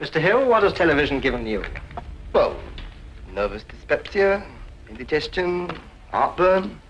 Mr. Hill, what has television given you? Well, nervous dyspepsia, indigestion, heartburn,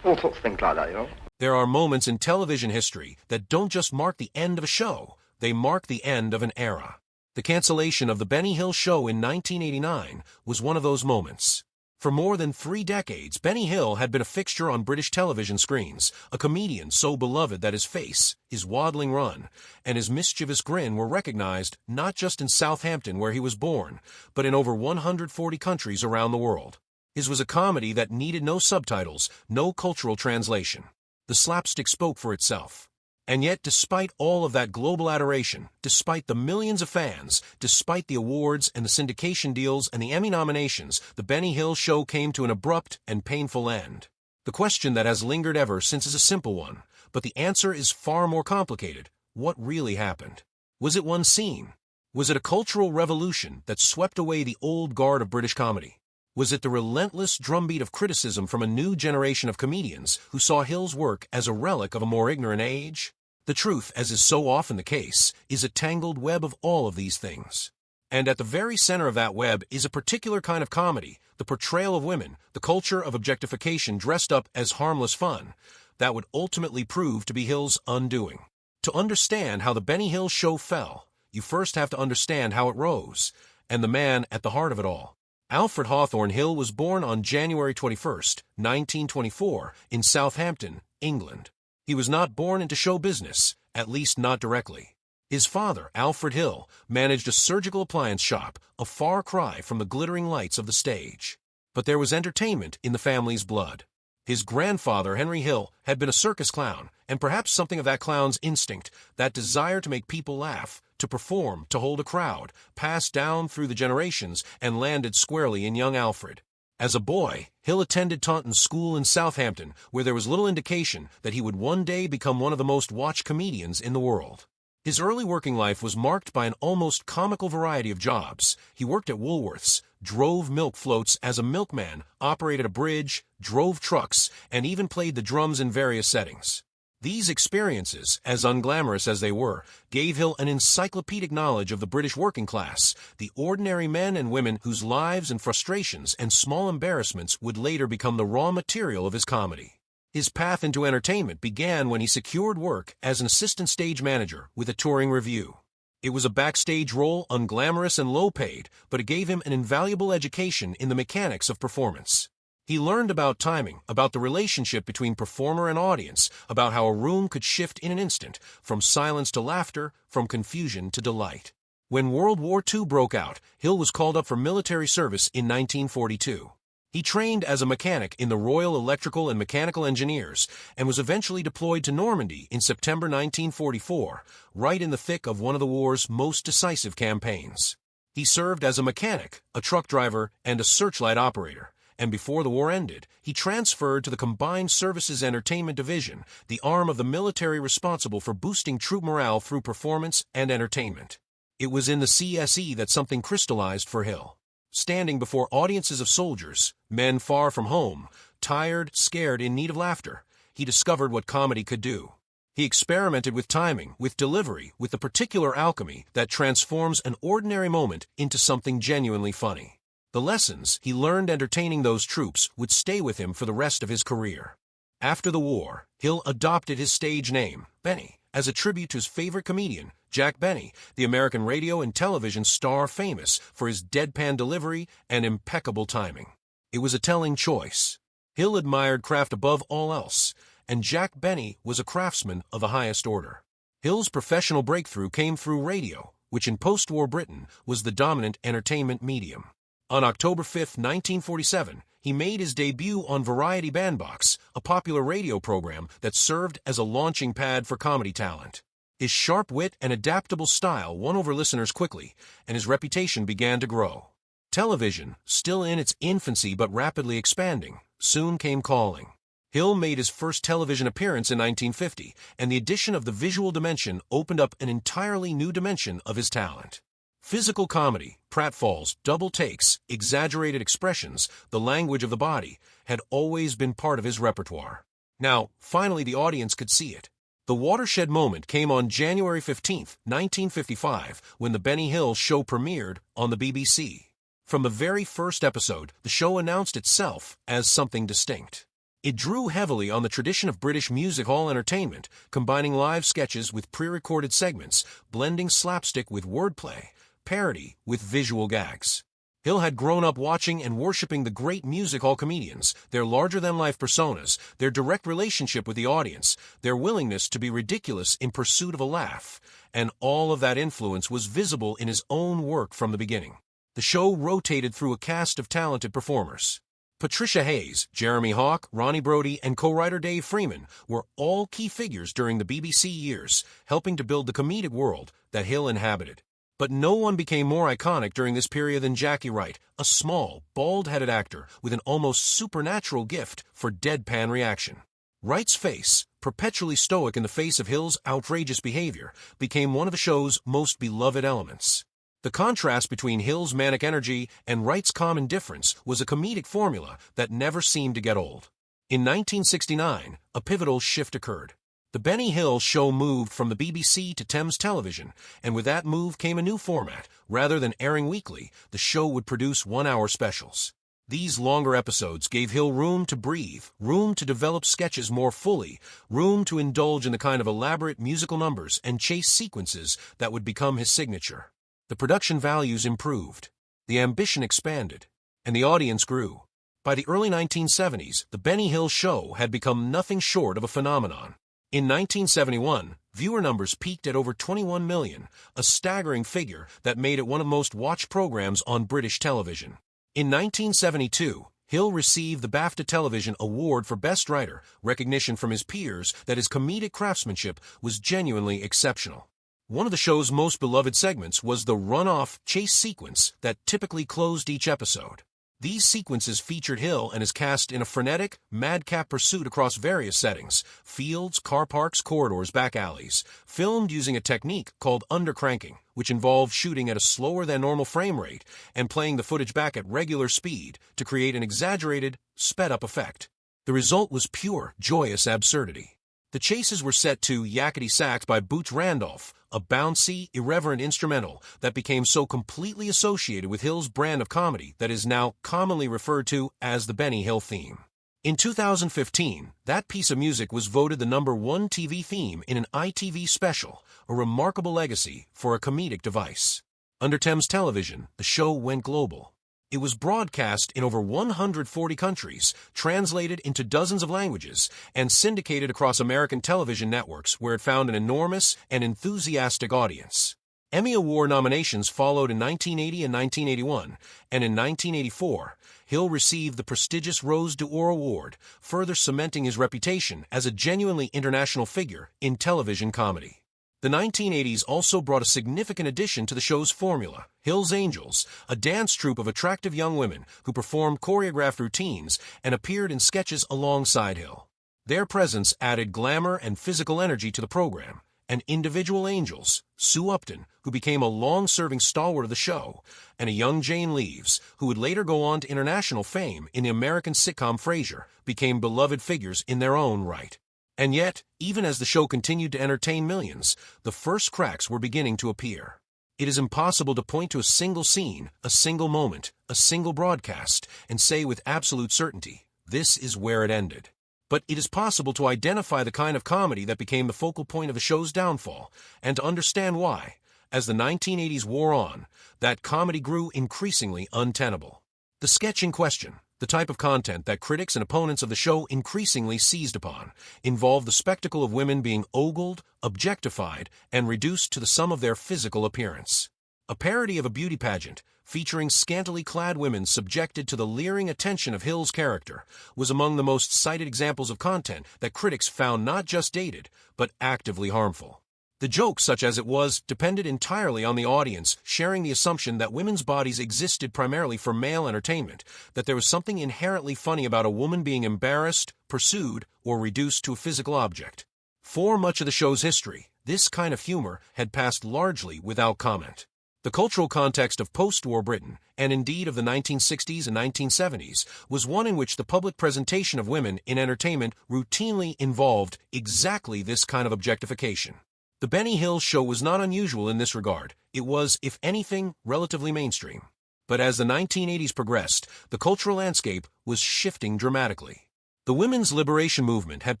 all sorts of things like that, you know. There are moments in television history that don't just mark the end of a show, they mark the end of an era. The cancellation of the Benny Hill Show in 1989 was one of those moments. For more than 3 decades, Benny Hill had been a fixture on British television screens, a comedian so beloved that his face, his waddling run, and his mischievous grin were recognized not just in Southampton where he was born, but in over 140 countries around the world. His was a comedy that needed no subtitles, no cultural translation. The slapstick spoke for itself. And yet, despite all of that global adoration, despite the millions of fans, despite the awards and the syndication deals and the Emmy nominations, the Benny Hill Show came to an abrupt and painful end. The question that has lingered ever since is a simple one, but the answer is far more complicated. What really happened? Was it one scene? Was it a cultural revolution that swept away the old guard of British comedy? Was it the relentless drumbeat of criticism from a new generation of comedians who saw Hill's work as a relic of a more ignorant age? The truth, as is so often the case, is a tangled web of all of these things. And at the very center of that web is a particular kind of comedy, the portrayal of women, the culture of objectification dressed up as harmless fun, that would ultimately prove to be Hill's undoing. To understand how the Benny Hill Show fell, you first have to understand how it rose, and the man at the heart of it all. Alfred Hawthorne Hill was born on January 21, 1924, in Southampton, England. He was not born into show business, at least not directly. His father, Alfred Hill, managed a surgical appliance shop, a far cry from the glittering lights of the stage. But there was entertainment in the family's blood. His grandfather, Henry Hill, had been a circus clown, and perhaps something of that clown's instinct, that desire to make people laugh, to perform, to hold a crowd, passed down through the generations and landed squarely in young Alfred. As a boy, Hill attended Taunton School in Southampton, where there was little indication that he would one day become one of the most watched comedians in the world. His early working life was marked by an almost comical variety of jobs. He worked at Woolworths, drove milk floats as a milkman, operated a bridge, drove trucks, and even played the drums in various settings. These experiences, as unglamorous as they were, gave Hill an encyclopedic knowledge of the British working class, the ordinary men and women whose lives and frustrations and small embarrassments would later become the raw material of his comedy. His path into entertainment began when he secured work as an assistant stage manager with a touring revue. It was a backstage role, unglamorous and low-paid, but it gave him an invaluable education in the mechanics of performance. He learned about timing, about the relationship between performer and audience, about how a room could shift in an instant, from silence to laughter, from confusion to delight. When World War II broke out, Hill was called up for military service in 1942. He trained as a mechanic in the Royal Electrical and Mechanical Engineers and was eventually deployed to Normandy in September 1944, right in the thick of one of the war's most decisive campaigns. He served as a mechanic, a truck driver, and a searchlight operator. And before the war ended, he transferred to the Combined Services Entertainment Division, the arm of the military responsible for boosting troop morale through performance and entertainment. It was in the CSE that something crystallized for Hill. Standing before audiences of soldiers, men far from home, tired, scared, in need of laughter, he discovered what comedy could do. He experimented with timing, with delivery, with the particular alchemy that transforms an ordinary moment into something genuinely funny. The lessons he learned entertaining those troops would stay with him for the rest of his career. After the war, Hill adopted his stage name, Benny, as a tribute to his favorite comedian, Jack Benny, the American radio and television star famous for his deadpan delivery and impeccable timing. It was a telling choice. Hill admired craft above all else, and Jack Benny was a craftsman of the highest order. Hill's professional breakthrough came through radio, which in post-war Britain was the dominant entertainment medium. On October 5, 1947, he made his debut on Variety Bandbox, a popular radio program that served as a launching pad for comedy talent. His sharp wit and adaptable style won over listeners quickly, and his reputation began to grow. Television, still in its infancy but rapidly expanding, soon came calling. Hill made his first television appearance in 1950, and the addition of the visual dimension opened up an entirely new dimension of his talent. Physical comedy, pratfalls, double takes, exaggerated expressions, the language of the body, had always been part of his repertoire. Now, finally the audience could see it. The watershed moment came on January 15, 1955, when The Benny Hill Show premiered on the BBC. From the very first episode, the show announced itself as something distinct. It drew heavily on the tradition of British music hall entertainment, combining live sketches with pre-recorded segments, blending slapstick with wordplay, parody with visual gags. Hill had grown up watching and worshipping the great music hall comedians, their larger-than-life personas, their direct relationship with the audience, their willingness to be ridiculous in pursuit of a laugh, and all of that influence was visible in his own work from the beginning. The show rotated through a cast of talented performers. Patricia Hayes, Jeremy Hawke, Ronnie Brody, and co-writer Dave Freeman were all key figures during the BBC years, helping to build the comedic world that Hill inhabited. But no one became more iconic during this period than Jackie Wright, a small, bald-headed actor with an almost supernatural gift for deadpan reaction. Wright's face, perpetually stoic in the face of Hill's outrageous behavior, became one of the show's most beloved elements. The contrast between Hill's manic energy and Wright's calm indifference was a comedic formula that never seemed to get old. In 1969, a pivotal shift occurred. The Benny Hill Show moved from the BBC to Thames Television, and with that move came a new format. Rather than airing weekly, the show would produce one-hour specials. These longer episodes gave Hill room to breathe, room to develop sketches more fully, room to indulge in the kind of elaborate musical numbers and chase sequences that would become his signature. The production values improved, the ambition expanded, and the audience grew. By the early 1970s, The Benny Hill Show had become nothing short of a phenomenon. In 1971, viewer numbers peaked at over 21 million, a staggering figure that made it one of the most watched programs on British television. In 1972, Hill received the BAFTA Television Award for Best Writer, recognition from his peers that his comedic craftsmanship was genuinely exceptional. One of the show's most beloved segments was the run-off chase sequence that typically closed each episode. These sequences featured Hill and his cast in a frenetic, madcap pursuit across various settings: fields, car parks, corridors, back alleys, filmed using a technique called undercranking, which involved shooting at a slower-than-normal frame rate and playing the footage back at regular speed to create an exaggerated, sped-up effect. The result was pure, joyous absurdity. The chases were set to Yakety Sax by Boots Randolph, a bouncy, irreverent instrumental that became so completely associated with Hill's brand of comedy that is now commonly referred to as the Benny Hill theme. In 2015, that piece of music was voted the #1 TV theme in an ITV special, a remarkable legacy for a comedic device. Under Thames Television, the show went global. It was broadcast in over 140 countries, translated into dozens of languages, and syndicated across American television networks where it found an enormous and enthusiastic audience. Emmy Award nominations followed in 1980 and 1981, and in 1984, Hill received the prestigious Rose d'Or Award, further cementing his reputation as a genuinely international figure in television comedy. The 1980s also brought a significant addition to the show's formula: Hill's Angels, a dance troupe of attractive young women who performed choreographed routines and appeared in sketches alongside Hill. Their presence added glamour and physical energy to the program, and individual angels, Sue Upton, who became a long-serving stalwart of the show, and a young Jane Leeves, who would later go on to international fame in the American sitcom Frasier, became beloved figures in their own right. And yet, even as the show continued to entertain millions, the first cracks were beginning to appear. It is impossible to point to a single scene, a single moment, a single broadcast, and say with absolute certainty, this is where it ended. But it is possible to identify the kind of comedy that became the focal point of the show's downfall, and to understand why, as the 1980s wore on, that comedy grew increasingly untenable. The sketch in question, the type of content that critics and opponents of the show increasingly seized upon, involved the spectacle of women being ogled, objectified, and reduced to the sum of their physical appearance. A parody of a beauty pageant, featuring scantily clad women subjected to the leering attention of Hill's character, was among the most cited examples of content that critics found not just dated, but actively harmful. The joke, such as it was, depended entirely on the audience sharing the assumption that women's bodies existed primarily for male entertainment, that there was something inherently funny about a woman being embarrassed, pursued, or reduced to a physical object. For much of the show's history, this kind of humor had passed largely without comment. The cultural context of post-war Britain, and indeed of the 1960s and 1970s, was one in which the public presentation of women in entertainment routinely involved exactly this kind of objectification. The Benny Hill show was not unusual in this regard. It was, if anything, relatively mainstream. But as the 1980s progressed, the cultural landscape was shifting dramatically. The women's liberation movement had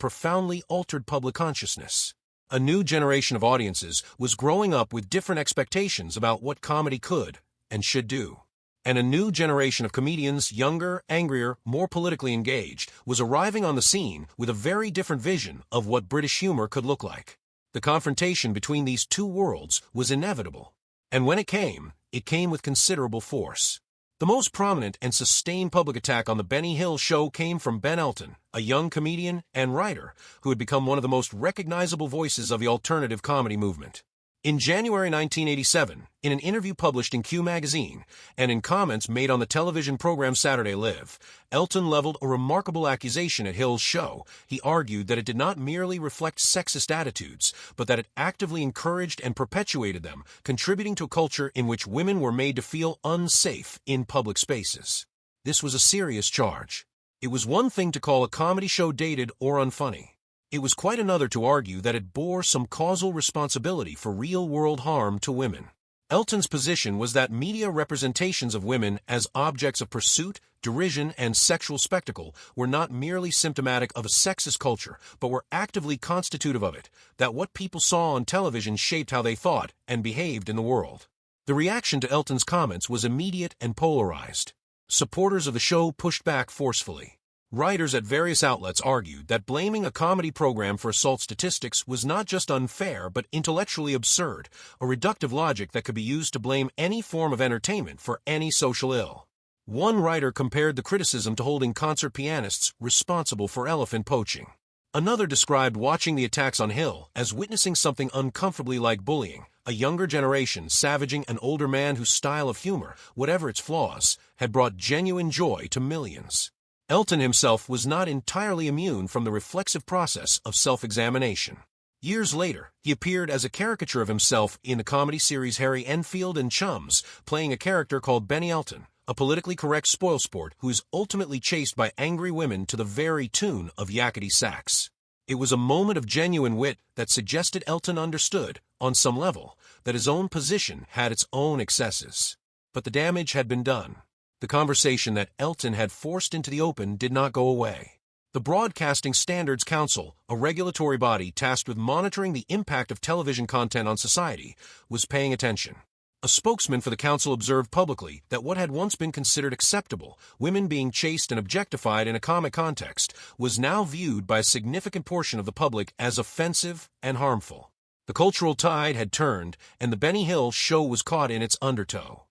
profoundly altered public consciousness. A new generation of audiences was growing up with different expectations about what comedy could and should do. And a new generation of comedians, younger, angrier, more politically engaged, was arriving on the scene with a very different vision of what British humor could look like. The confrontation between these two worlds was inevitable. And when it came with considerable force. The most prominent and sustained public attack on the Benny Hill show came from Ben Elton, a young comedian and writer who had become one of the most recognizable voices of the alternative comedy movement. In January 1987, in an interview published in Q magazine, and in comments made on the television program Saturday Live, Elton leveled a remarkable accusation at Hill's show. He argued that it did not merely reflect sexist attitudes, but that it actively encouraged and perpetuated them, contributing to a culture in which women were made to feel unsafe in public spaces. This was a serious charge. It was one thing to call a comedy show dated or unfunny. It was quite another to argue that it bore some causal responsibility for real-world harm to women. Elton's position was that media representations of women as objects of pursuit, derision, and sexual spectacle were not merely symptomatic of a sexist culture, but were actively constitutive of it, that what people saw on television shaped how they thought and behaved in the world. The reaction to Elton's comments was immediate and polarized. Supporters of the show pushed back forcefully. Writers at various outlets argued that blaming a comedy program for assault statistics was not just unfair but intellectually absurd, a reductive logic that could be used to blame any form of entertainment for any social ill. One writer compared the criticism to holding concert pianists responsible for elephant poaching. Another described watching the attacks on Hill as witnessing something uncomfortably like bullying, a younger generation savaging an older man whose style of humor, whatever its flaws, had brought genuine joy to millions. Elton himself was not entirely immune from the reflexive process of self-examination. Years later, he appeared as a caricature of himself in the comedy series Harry Enfield and Chums, playing a character called Benny Elton, a politically correct spoilsport who is ultimately chased by angry women to the very tune of yakety sax. It was a moment of genuine wit that suggested Elton understood, on some level, that his own position had its own excesses. But the damage had been done. The conversation that Elton had forced into the open did not go away. The Broadcasting Standards Council, a regulatory body tasked with monitoring the impact of television content on society, was paying attention. A spokesman for the council observed publicly that what had once been considered acceptable, women being chased and objectified in a comic context, was now viewed by a significant portion of the public as offensive and harmful. The cultural tide had turned, and the Benny Hill show was caught in its undertow.